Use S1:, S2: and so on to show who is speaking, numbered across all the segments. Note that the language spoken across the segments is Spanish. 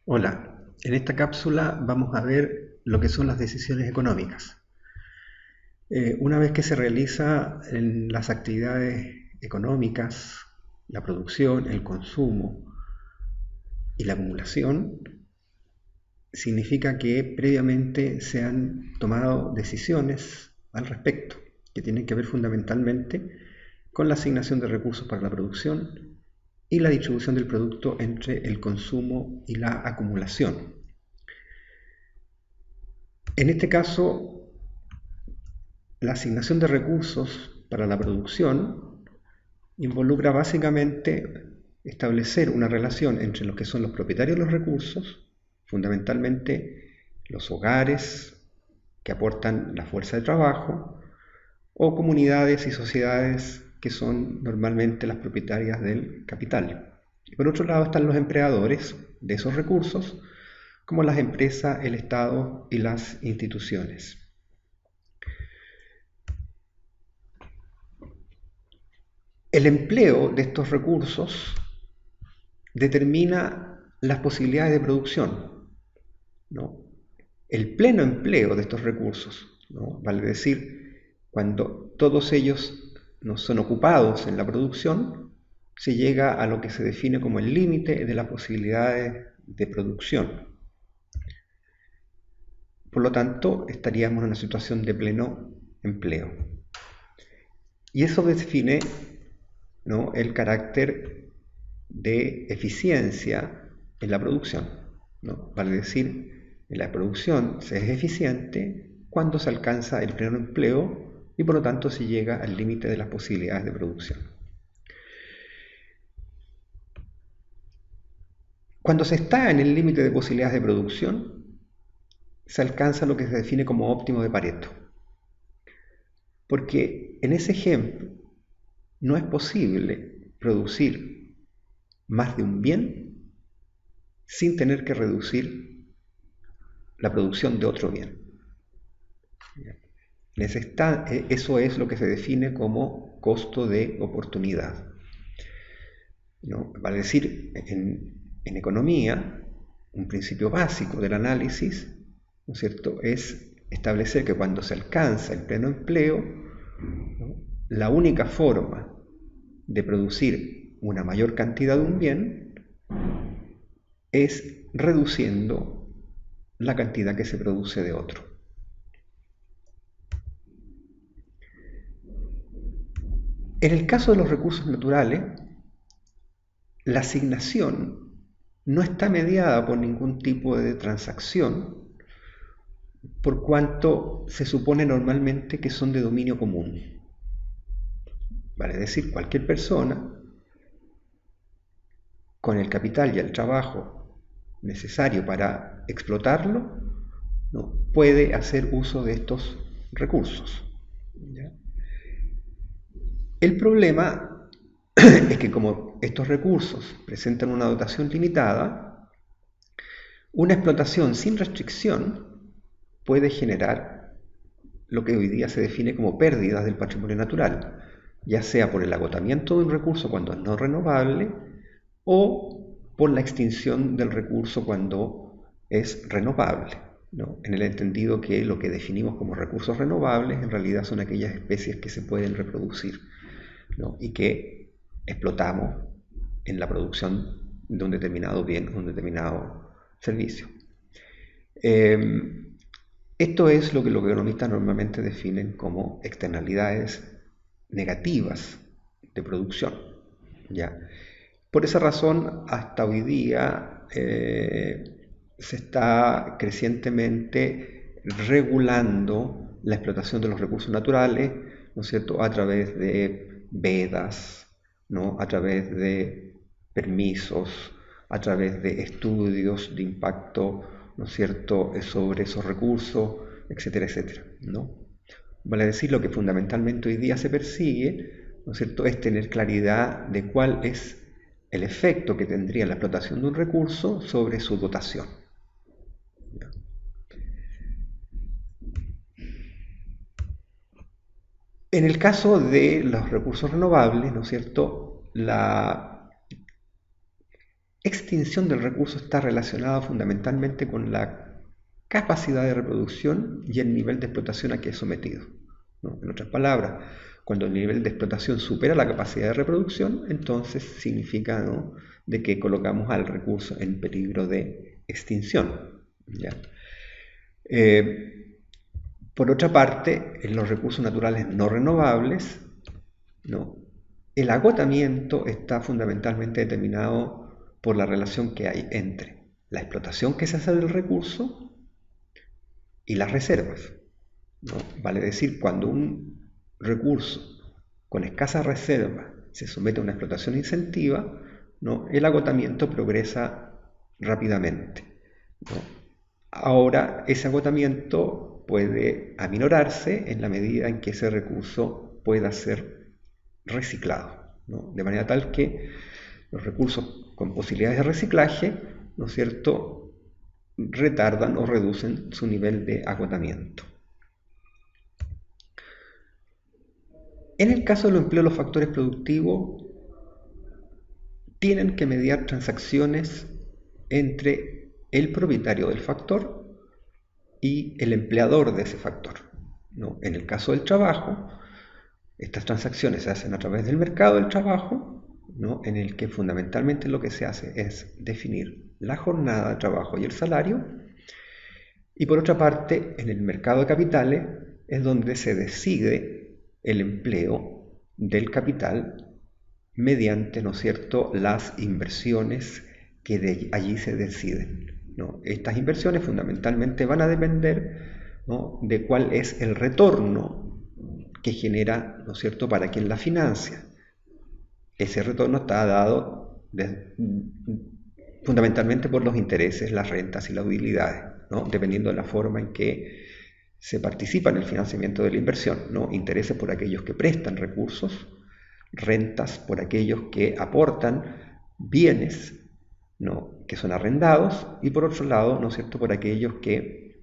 S1: Hola, en esta cápsula vamos a ver lo que son las decisiones económicas. Una vez que se realiza en las actividades económicas, la producción, el consumo y la acumulación, significa que previamente se han tomado decisiones al respecto, que tienen que ver fundamentalmente con la asignación de recursos para la producción y la distribución del producto entre el consumo y la acumulación. En este caso, la asignación de recursos para la producción involucra básicamente establecer una relación entre los que son los propietarios de los recursos, fundamentalmente los hogares que aportan la fuerza de trabajo, o comunidades y sociedades que son normalmente las propietarias del capital. Y por otro lado están los empleadores de esos recursos, como las empresas, el Estado y las instituciones. El empleo de estos recursos determina las posibilidades de producción, ¿no? El pleno empleo de estos recursos, ¿no? Vale decir, cuando todos ellos no son ocupados en la producción, se llega a lo que se define como el límite de las posibilidades de producción. Por lo tanto, estaríamos en una situación de pleno empleo. Y eso define, ¿no?, el carácter de eficiencia en la producción, ¿no? Vale decir, en la producción se es eficiente cuando se alcanza el pleno empleo y por lo tanto se llega al límite de las posibilidades de producción. Cuando se está en el límite de posibilidades de producción, se alcanza lo que se define como óptimo de Pareto. Porque en ese ejemplo no es posible producir más de un bien sin tener que reducir la producción de otro bien. Eso es lo que se define como costo de oportunidad, ¿no? Vale decir, en economía, un principio básico del análisis, ¿no es cierto?, es establecer que cuando se alcanza el pleno empleo, ¿no?, la única forma de producir una mayor cantidad de un bien es reduciendo la cantidad que se produce de otro. En el caso de los recursos naturales, la asignación no está mediada por ningún tipo de transacción, por cuanto se supone normalmente que son de dominio común. Vale decir, cualquier persona, con el capital y el trabajo necesario para explotarlo, ¿no?, puede hacer uso de estos recursos, ¿ya? El problema es que como estos recursos presentan una dotación limitada, una explotación sin restricción puede generar lo que hoy día se define como pérdidas del patrimonio natural, ya sea por el agotamiento de un recurso cuando es no renovable o por la extinción del recurso cuando es renovable, ¿no?, en el entendido que lo que definimos como recursos renovables en realidad son aquellas especies que se pueden reproducir, ¿no?, y que explotamos en la producción de un determinado bien o un determinado servicio. Esto es lo que los economistas normalmente definen como externalidades negativas de producción, ¿ya? Por esa razón, hasta hoy día se está crecientemente regulando la explotación de los recursos naturales, ¿no es cierto?, a través de vedas, ¿no?, a través de permisos, a través de estudios de impacto, ¿no es cierto?, sobre esos recursos, etcétera, etcétera, ¿no? Vale decir, lo que fundamentalmente hoy día se persigue, ¿no es cierto?, es tener claridad de cuál es el efecto que tendría la explotación de un recurso sobre su dotación. En el caso de los recursos renovables, ¿no es cierto?, extinción del recurso está relacionada fundamentalmente con la capacidad de reproducción y el nivel de explotación a que es sometido, ¿no? En otras palabras, cuando el nivel de explotación supera la capacidad de reproducción, entonces significa, ¿no?, de que colocamos al recurso en peligro de extinción, ¿ya? Por otra parte, en los recursos naturales no renovables, ¿no?, el agotamiento está fundamentalmente determinado por la relación que hay entre la explotación que se hace del recurso y las reservas, ¿no? Vale decir, cuando un recurso con escasa reserva se somete a una explotación intensiva, ¿no?, el agotamiento progresa rápidamente, ¿no? Ahora, ese agotamiento puede aminorarse en la medida en que ese recurso pueda ser reciclado, ¿no?, de manera tal que los recursos con posibilidades de reciclaje, ¿no es cierto?, retardan o reducen su nivel de agotamiento. En el caso del empleo de los factores productivos, tienen que mediar transacciones entre el propietario del factor y el empleador de ese factor, ¿no? En el caso del trabajo, estas transacciones se hacen a través del mercado del trabajo, ¿no?, en el que fundamentalmente lo que se hace es definir la jornada de trabajo y el salario. Y por otra parte, en el mercado de capitales es donde se decide el empleo del capital mediante, ¿no es cierto?, las inversiones que de allí se deciden, ¿no? Estas inversiones fundamentalmente van a depender, ¿no?, de cuál es el retorno que genera, ¿no es cierto?, para quien la financia. Ese retorno está dado fundamentalmente por los intereses, las rentas y las utilidades, ¿no?, dependiendo de la forma en que se participa en el financiamiento de la inversión, ¿no? Intereses por aquellos que prestan recursos, rentas por aquellos que aportan bienes, ¿no?, que son arrendados, y por otro lado, ¿no es cierto?, por aquellos que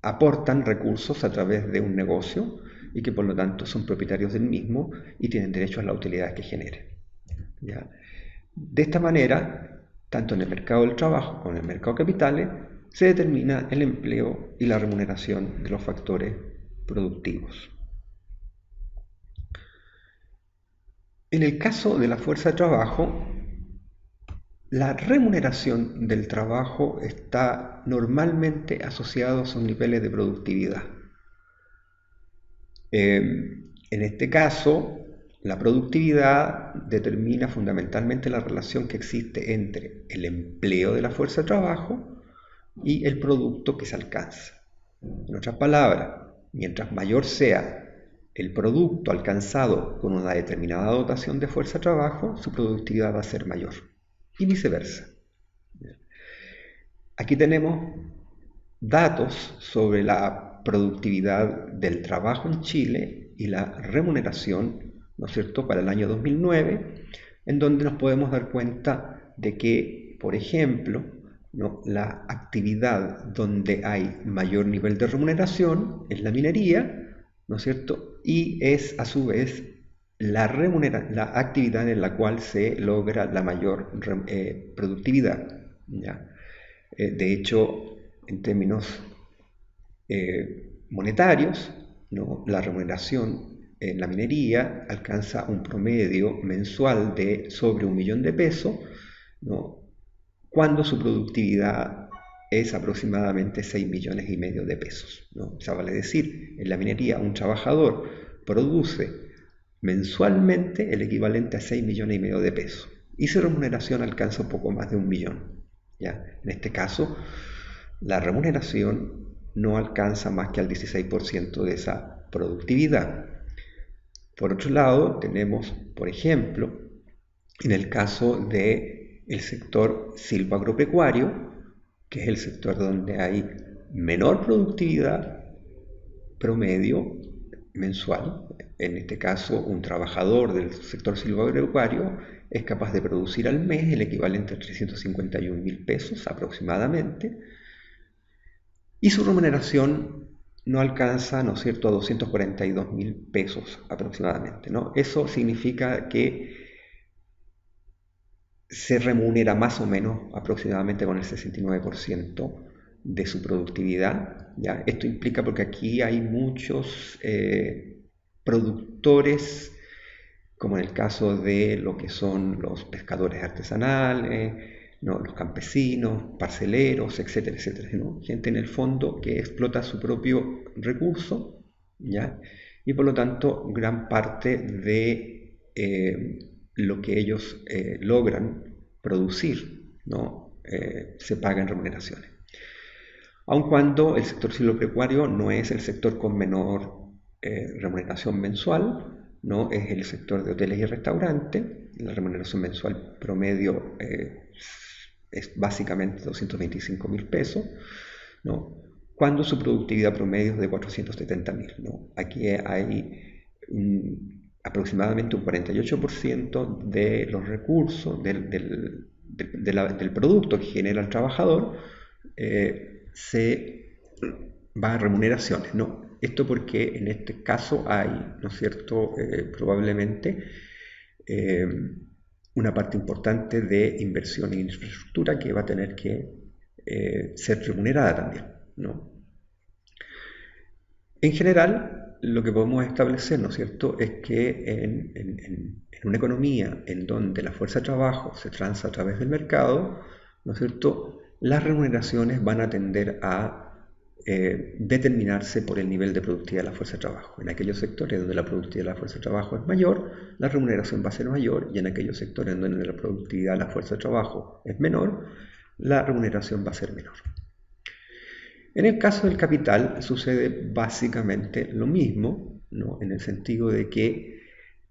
S1: aportan recursos a través de un negocio y que por lo tanto son propietarios del mismo y tienen derecho a las utilidades que generen, ¿ya? De esta manera, tanto en el mercado del trabajo como en el mercado de capitales, se determina el empleo y la remuneración de los factores productivos. En el caso de la fuerza de trabajo, la remuneración del trabajo está normalmente asociada a sus niveles de productividad. En este caso, la productividad determina fundamentalmente la relación que existe entre el empleo de la fuerza de trabajo y el producto que se alcanza. En otras palabras, mientras mayor sea el producto alcanzado con una determinada dotación de fuerza de trabajo, su productividad va a ser mayor, y viceversa. Aquí tenemos datos sobre la productividad del trabajo en Chile y la remuneración, ¿no es cierto?, para el año 2009, en donde nos podemos dar cuenta de que, por ejemplo, ¿no?, la actividad donde hay mayor nivel de remuneración es la minería, ¿no es cierto?, y es a su vez la actividad en la cual se logra la mayor productividad, ¿ya? De hecho, en términos monetarios, ¿no?, la remuneración en la minería alcanza un promedio mensual de sobre 1 millón de pesos, ¿no?, cuando su productividad es aproximadamente 6,5 millones de pesos, ¿no? O sea, vale decir, en la minería un trabajador produce mensualmente el equivalente a 6,5 millones de pesos y su remuneración alcanza un poco más de 1 millón, ¿ya? En este caso, la remuneración no alcanza más que al 16% de esa productividad. Por otro lado, tenemos, por ejemplo, en el caso del sector silvoagropecuario, que es el sector donde hay menor productividad promedio mensual. En este caso, un trabajador del sector silvoagropecuario es capaz de producir al mes el equivalente a 351.000 pesos aproximadamente, y su remuneración no alcanza, ¿no es cierto?, a 242.000 pesos aproximadamente, ¿no? Eso significa que se remunera más o menos aproximadamente con el 69% de su productividad. ¿Ya? Esto implica porque aquí hay muchos productores, como en el caso de lo que son los pescadores artesanales, ¿no? Los campesinos, parceleros, etcétera, etcétera, ¿no? Gente en el fondo que explota su propio recurso, ¿ya? Y por lo tanto gran parte de lo que ellos logran producir, ¿no? Se paga en remuneraciones. Aun cuando el sector silvopecuario no es el sector con menor remuneración mensual, ¿no? Es el sector de hoteles y restaurantes. La remuneración mensual promedio es básicamente 225.000 pesos, ¿no? Cuando su productividad promedio es de 470.000, ¿no? Aquí hay aproximadamente un 48% de los recursos del producto que genera el trabajador se va a remuneraciones, ¿no? Esto porque en este caso hay, ¿no es cierto?, probablemente una parte importante de inversión en infraestructura que va a tener que ser remunerada también, ¿no? En general, lo que podemos establecer, ¿no es cierto?, es que en una economía en donde la fuerza de trabajo se transa a través del mercado, ¿no es cierto?, las remuneraciones van a tender a determinarse por el nivel de productividad de la fuerza de trabajo. En aquellos sectores donde la productividad de la fuerza de trabajo es mayor, la remuneración va a ser mayor, y en aquellos sectores donde la productividad de la fuerza de trabajo es menor, la remuneración va a ser menor. En el caso del capital sucede básicamente lo mismo, ¿no? En el sentido de que,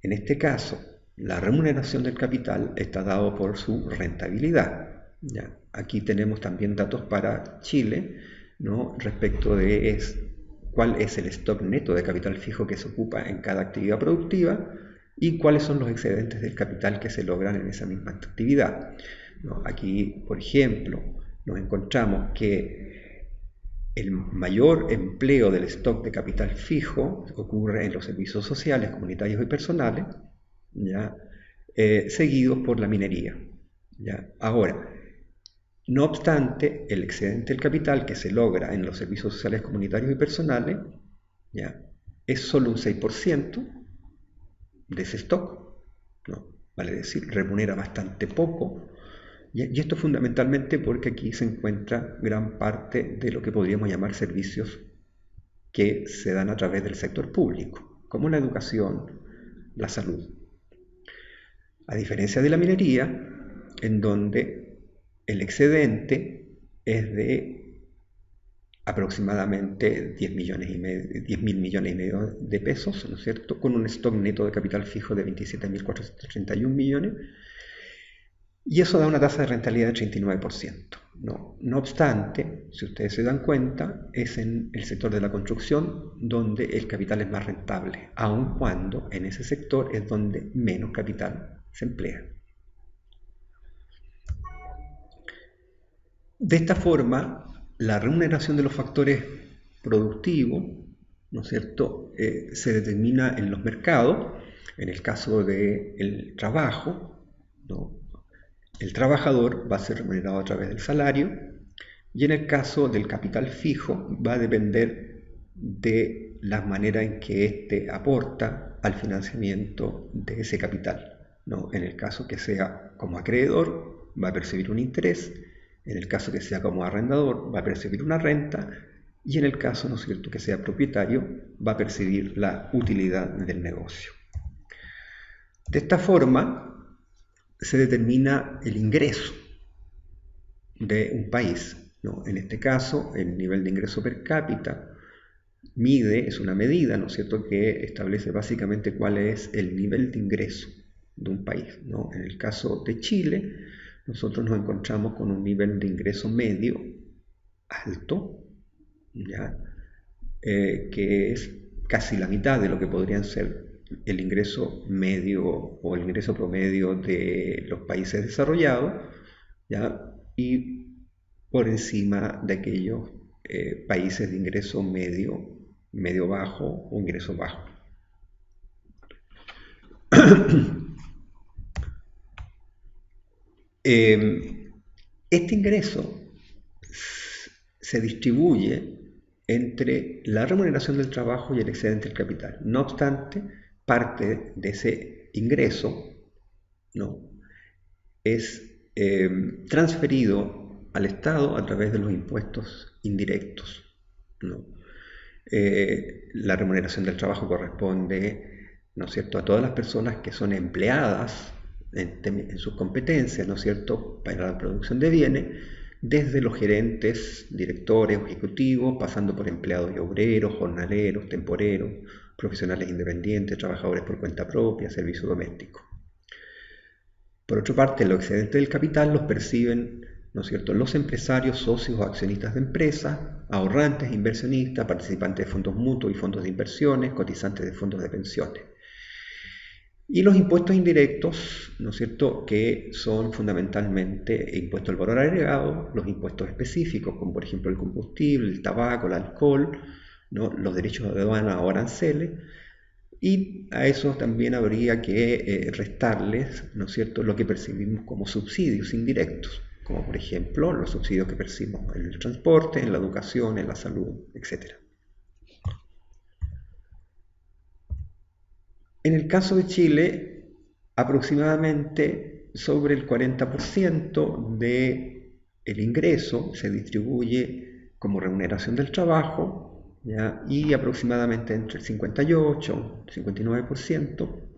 S1: en este caso, la remuneración del capital está dado por su rentabilidad, ¿ya? Aquí tenemos también datos para Chile, ¿no? Respecto de cuál es el stock neto de capital fijo que se ocupa en cada actividad productiva y cuáles son los excedentes del capital que se logran en esa misma actividad, ¿no? Aquí, por ejemplo, nos encontramos que el mayor empleo del stock de capital fijo ocurre en los servicios sociales, comunitarios y personales, ¿ya? Seguidos por la minería, ¿ya? Ahora, no obstante, el excedente del capital que se logra en los servicios sociales, comunitarios y personales, ¿ya?, es solo un 6% de ese stock, ¿no? Vale decir, remunera bastante poco. Y esto fundamentalmente porque aquí se encuentra gran parte de lo que podríamos llamar servicios que se dan a través del sector público, como la educación, la salud. A diferencia de la minería, en donde el excedente es de aproximadamente 10.000 millones y medio de pesos, ¿no es cierto?, con un stock neto de capital fijo de 27.431 millones, y eso da una tasa de rentabilidad de 39%. No obstante, si ustedes se dan cuenta, es en el sector de la construcción donde el capital es más rentable, aun cuando en ese sector es donde menos capital se emplea. De esta forma, la remuneración de los factores productivos, ¿no es cierto?, se determina en los mercados. En el caso del trabajo, ¿no?, el trabajador va a ser remunerado a través del salario, y en el caso del capital fijo va a depender de la manera en que éste aporta al financiamiento de ese capital, ¿no? En el caso que sea como acreedor, va a percibir un interés; en el caso que sea como arrendador, va a percibir una renta; y en el caso, ¿no es cierto?, que sea propietario, va a percibir la utilidad del negocio. De esta forma se determina el ingreso de un país, ¿no? En este caso, el nivel de ingreso per cápita es una medida, ¿no es cierto?, que establece básicamente cuál es el nivel de ingreso de un país, ¿no? En el caso de Chile, nosotros nos encontramos con un nivel de ingreso medio alto, ¿ya? Que es casi la mitad de lo que podrían ser el ingreso medio o el ingreso promedio de los países desarrollados, ¿ya?, y por encima de aquellos países de ingreso medio bajo o ingreso bajo. Este ingreso se distribuye entre la remuneración del trabajo y el excedente del capital. No obstante, parte de ese ingreso, ¿no?, es transferido al Estado a través de los impuestos indirectos, ¿no? La remuneración del trabajo corresponde, ¿no es cierto?, a todas las personas que son empleadas en sus competencias, ¿no es cierto?, para la producción de bienes, desde los gerentes, directores, ejecutivos, pasando por empleados y obreros, jornaleros, temporeros, profesionales independientes, trabajadores por cuenta propia, servicio doméstico. Por otra parte, los excedentes del capital los perciben, ¿no es cierto?, los empresarios, socios o accionistas de empresas, ahorrantes, inversionistas, participantes de fondos mutuos y fondos de inversiones, cotizantes de fondos de pensiones. Y los impuestos indirectos, ¿no es cierto?, que son fundamentalmente impuestos al valor agregado, los impuestos específicos, como por ejemplo el combustible, el tabaco, el alcohol, ¿no?, los derechos de aduana o aranceles, y a eso también habría que restarles, ¿no es cierto?, lo que percibimos como subsidios indirectos, como por ejemplo los subsidios que percibimos en el transporte, en la educación, en la salud, etc. En el caso de Chile, aproximadamente sobre el 40% del ingreso se distribuye como remuneración del trabajo, ¿ya?, y aproximadamente entre el 58 y 59%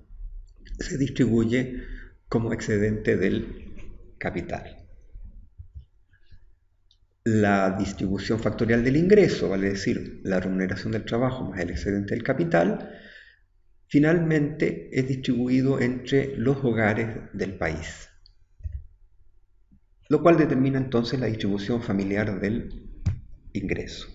S1: se distribuye como excedente del capital. La distribución factorial del ingreso, vale decir, la remuneración del trabajo más el excedente del capital, finalmente es distribuido entre los hogares del país, lo cual determina entonces la distribución familiar del ingreso.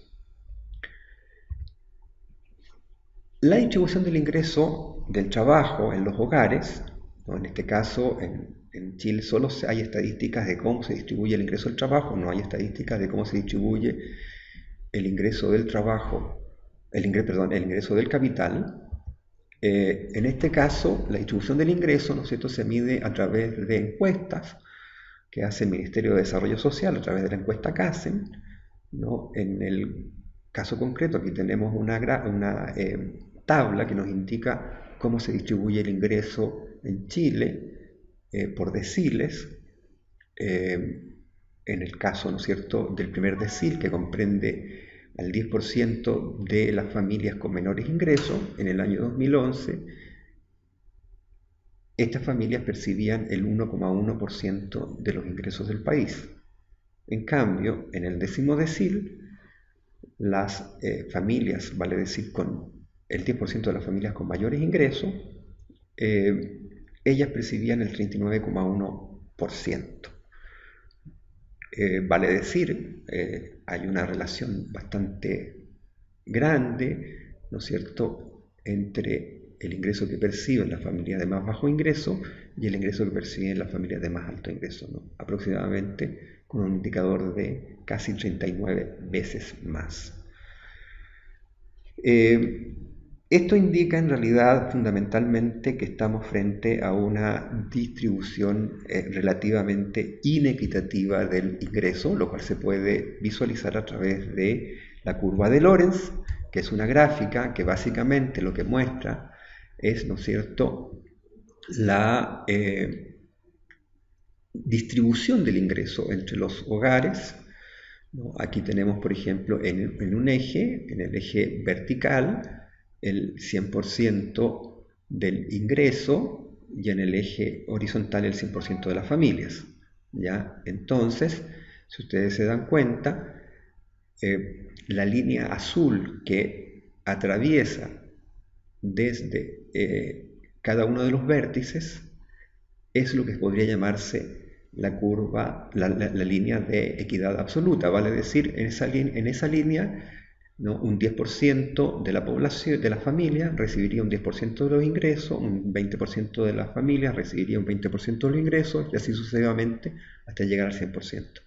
S1: La distribución del ingreso del trabajo en los hogares, ¿no?, en este caso en Chile solo hay estadísticas de cómo se distribuye el ingreso del trabajo, no hay estadísticas de cómo se distribuye el ingreso del trabajo, el ingreso del capital. En este caso, la distribución del ingreso, ¿no es cierto?, se mide a través de encuestas que hace el Ministerio de Desarrollo Social, a través de la encuesta CASEN, ¿no? En el caso concreto, aquí tenemos una tabla que nos indica cómo se distribuye el ingreso en Chile por deciles. En el caso, ¿no es cierto?, del primer decil, que comprende al 10% de las familias con menores ingresos, en el año 2011, estas familias percibían el 1,1% de los ingresos del país. En cambio, en el décimo decil, las familias, vale decir, con el 10% de las familias con mayores ingresos, ellas percibían el 39,1%. Vale decir, hay una relación bastante grande, ¿no es cierto?, entre el ingreso que perciben las familias de más bajo ingreso y el ingreso que perciben las familias de más alto ingreso, ¿no?, aproximadamente con un indicador de casi 39 veces más. Esto indica en realidad fundamentalmente que estamos frente a una distribución relativamente inequitativa del ingreso, lo cual se puede visualizar a través de la curva de Lorenz, que es una gráfica que básicamente lo que muestra es, ¿no es cierto?, la distribución del ingreso entre los hogares, ¿no? Aquí tenemos, por ejemplo, en un eje, en el eje vertical, el 100% del ingreso, y en el eje horizontal el 100% de las familias, ¿ya? Entonces, si ustedes se dan cuenta, la línea azul que atraviesa desde cada uno de los vértices es lo que podría llamarse la curva, la línea de equidad absoluta, vale decir, en esa línea, ¿no?, un 10% de la población, de las familias, recibiría un 10% de los ingresos, un 20% de las familias recibiría un 20% de los ingresos, y así sucesivamente hasta llegar al 100%.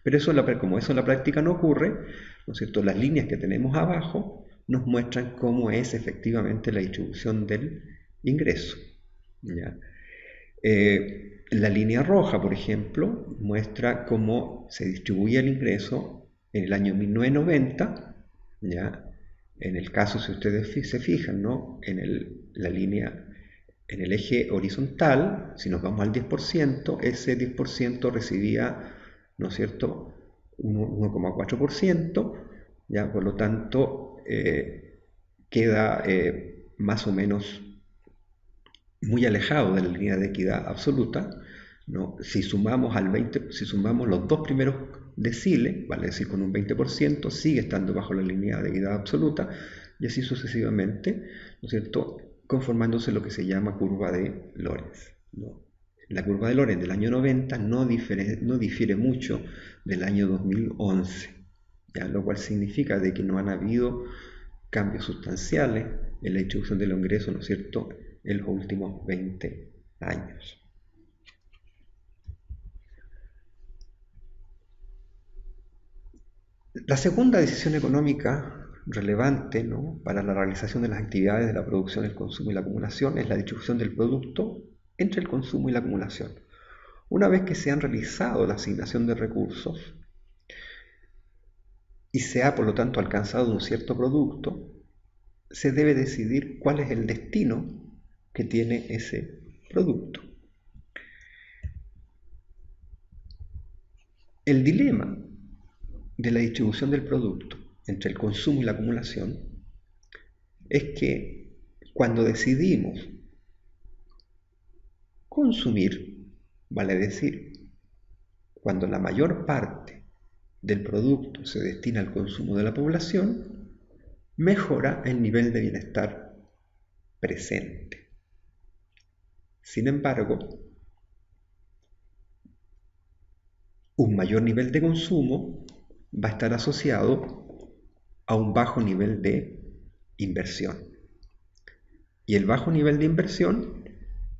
S1: Pero eso, como eso en la práctica no ocurre, ¿no es cierto?, las líneas que tenemos abajo nos muestran cómo es efectivamente la distribución del ingreso, ¿ya? La línea roja, por ejemplo, muestra cómo se distribuye el ingreso en el año 1990, ¿ya? En el caso, si ustedes se fijan, ¿no? La línea, en el eje horizontal, si nos vamos al 10%, ese 10% recibía, ¿no es cierto?, un 1,4%, ¿ya? Por lo tanto, queda más o menos muy alejado de la línea de equidad absoluta, ¿no? Si sumamos los dos primeros deciles, vale decir con un 20%, sigue estando bajo la línea de equidad absoluta, y así sucesivamente, ¿no es cierto?, conformándose lo que se llama curva de Lorenz, ¿no? La curva de Lorenz del año 90 no difiere mucho del año 2011, ¿ya? Lo cual significa de que no han habido cambios sustanciales en la distribución de los ingresos, ¿no es cierto?, en los últimos 20 años. La segunda decisión económica relevante, ¿no?, para la realización de las actividades de la producción, el consumo y la acumulación es la distribución del producto entre el consumo y la acumulación. Una vez que se han realizado la asignación de recursos y se ha, por lo tanto, alcanzado un cierto producto, se debe decidir cuál es el destino que tiene ese producto. El dilema de la distribución del producto entre el consumo y la acumulación es que cuando decidimos consumir, vale decir, cuando la mayor parte del producto se destina al consumo de la población, mejora el nivel de bienestar presente. Sin embargo, un mayor nivel de consumo va a estar asociado a un bajo nivel de inversión. Y el bajo nivel de inversión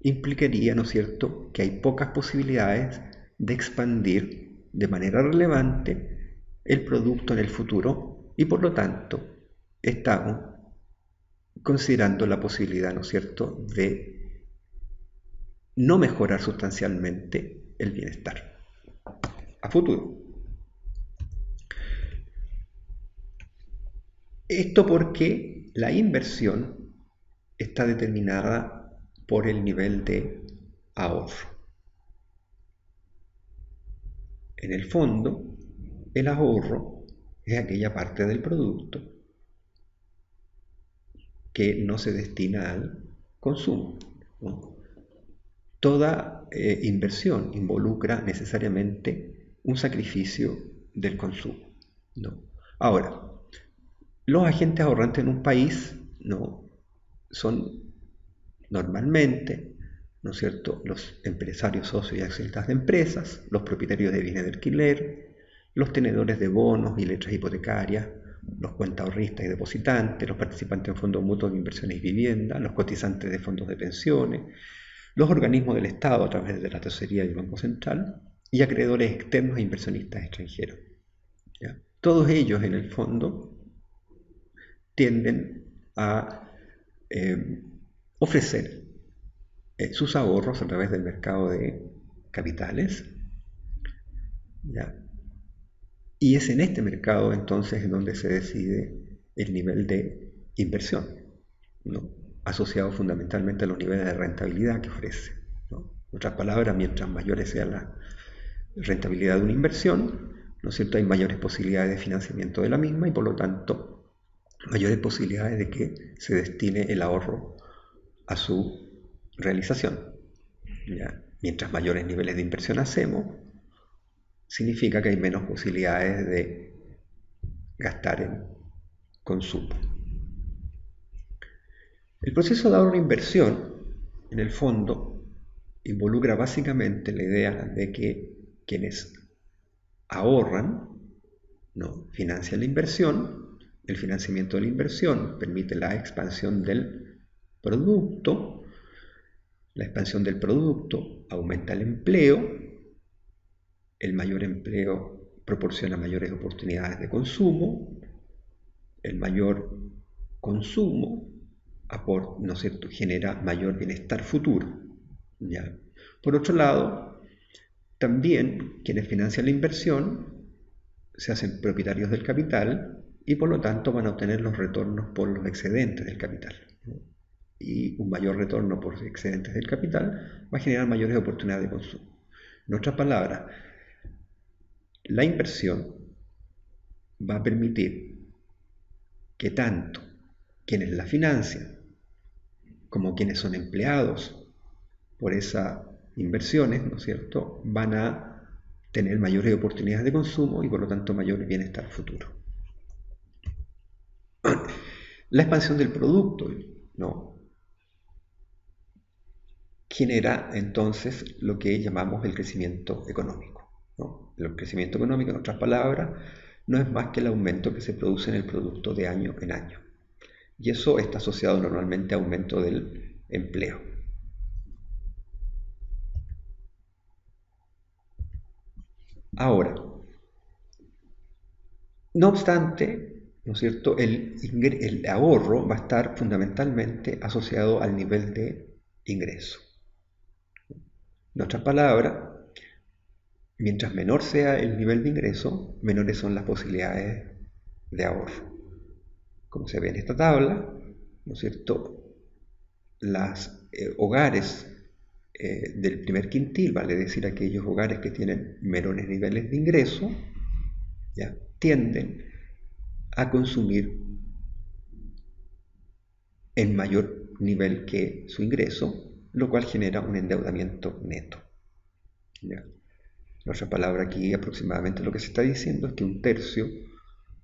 S1: implicaría, ¿no es cierto?, que hay pocas posibilidades de expandir de manera relevante el producto en el futuro y por lo tanto estamos considerando la posibilidad, ¿no es cierto?, de no mejorar sustancialmente el bienestar a futuro. Esto porque la inversión está determinada por el nivel de ahorro. En el fondo, el ahorro es aquella parte del producto que no se destina al consumo, ¿no? Toda inversión involucra necesariamente un sacrificio del consumo, ¿no? Ahora, los agentes ahorrantes en un país, ¿no?, son normalmente, ¿no es cierto?, los empresarios socios y accionistas de empresas, los propietarios de bienes de alquiler, los tenedores de bonos y letras hipotecarias, los cuentaahorristas y depositantes, los participantes en fondos mutuos de inversiones y vivienda, los cotizantes de fondos de pensiones, los organismos del Estado a través de la Tesorería y el Banco Central, y acreedores externos e inversionistas extranjeros, ¿ya? Todos ellos, en el fondo, tienden a ofrecer sus ahorros a través del mercado de capitales, ¿ya? Y es en este mercado entonces en donde se decide el nivel de inversión, ¿no?, asociado fundamentalmente a los niveles de rentabilidad que ofrece, ¿no? En otras palabras, mientras mayor sea la rentabilidad de una inversión, ¿no es cierto?, hay mayores posibilidades de financiamiento de la misma y por lo tanto mayores posibilidades de que se destine el ahorro a su realización, ¿ya? Mientras mayores niveles de inversión hacemos, significa que hay menos posibilidades de gastar en consumo. El proceso de ahorro e inversión, en el fondo, involucra básicamente la idea de que quienes ahorran, ¿no?, financian la inversión. El financiamiento de la inversión permite la expansión del producto. La expansión del producto aumenta el empleo. El mayor empleo proporciona mayores oportunidades de consumo. El mayor consumo, ¿no es cierto?, genera mayor bienestar futuro, ¿ya? Por otro lado, también quienes financian la inversión se hacen propietarios del capital y por lo tanto van a obtener los retornos por los excedentes del capital. Y un mayor retorno por excedentes del capital va a generar mayores oportunidades de consumo. En otras palabras, la inversión va a permitir que tanto quienes la financian como quienes son empleados por esas inversiones, ¿no es cierto?, van a tener mayores oportunidades de consumo y por lo tanto mayor bienestar futuro. La expansión del producto, ¿no?, genera entonces lo que llamamos el crecimiento económico, ¿no? El crecimiento económico, en otras palabras, no es más que el aumento que se produce en el producto de año en año. Y eso está asociado normalmente a aumento del empleo. Ahora, no obstante, ¿no es cierto?, el ahorro va a estar fundamentalmente asociado al nivel de ingreso. En otras palabras, mientras menor sea el nivel de ingreso, menores son las posibilidades de ahorro. Como se ve en esta tabla, ¿no es cierto?, los hogares del primer quintil, vale decir aquellos hogares que tienen menores niveles de ingreso, ¿ya?, tienden a consumir en mayor nivel que su ingreso, lo cual genera un endeudamiento neto, ¿ya? En otras palabras, aquí aproximadamente lo que se está diciendo es que un tercio,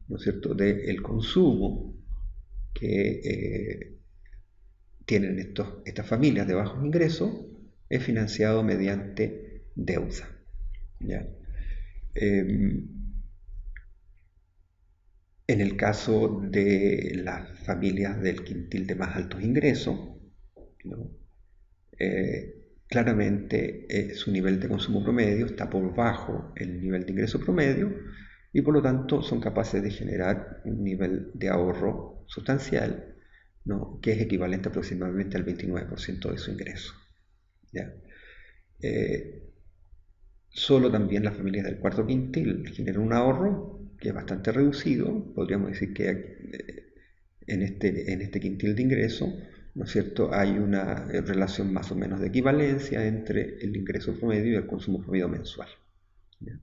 S1: ¿no es cierto?, del consumo que tienen estas familias de bajos ingresos es financiado mediante deuda, ¿ya? En el caso de las familias del quintil de más altos ingresos, ¿no?, claramente su nivel de consumo promedio está por bajo el nivel de ingreso promedio y por lo tanto son capaces de generar un nivel de ahorro sustancial, ¿no?, que es equivalente aproximadamente al 29% de su ingreso, ¿ya? Solo también las familias del cuarto quintil generan un ahorro que es bastante reducido. Podríamos decir que en este quintil de ingreso, ¿no es cierto?, hay una relación más o menos de equivalencia entre el ingreso promedio y el consumo promedio mensual, ¿ya?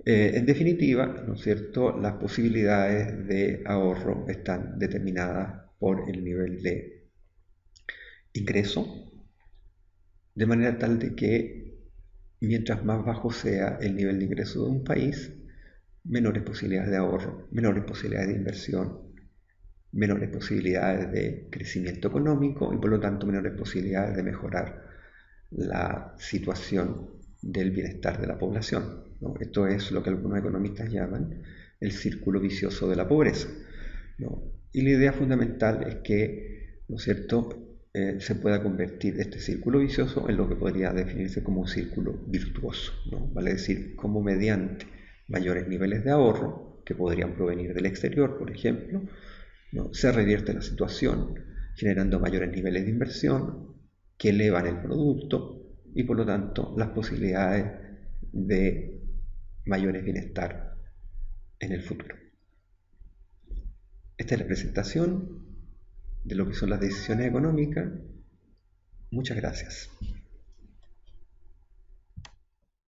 S1: En definitiva, ¿no es cierto?, las posibilidades de ahorro están determinadas por el nivel de ingreso, de manera tal de que mientras más bajo sea el nivel de ingreso de un país, menores posibilidades de ahorro, menores posibilidades de inversión, menores posibilidades de crecimiento económico y por lo tanto menores posibilidades de mejorar la situación del bienestar de la población, ¿no? Esto es lo que algunos economistas llaman el círculo vicioso de la pobreza, ¿no? Y la idea fundamental es que, ¿no es cierto?, se pueda convertir este círculo vicioso en lo que podría definirse como un círculo virtuoso, ¿no? Vale decir, como mediante mayores niveles de ahorro, que podrían provenir del exterior, por ejemplo, ¿no?, se revierte la situación, generando mayores niveles de inversión que elevan el producto y por lo tanto las posibilidades de mayores bienestar en el futuro. Esta es la presentación de lo que son las decisiones económicas. Muchas gracias.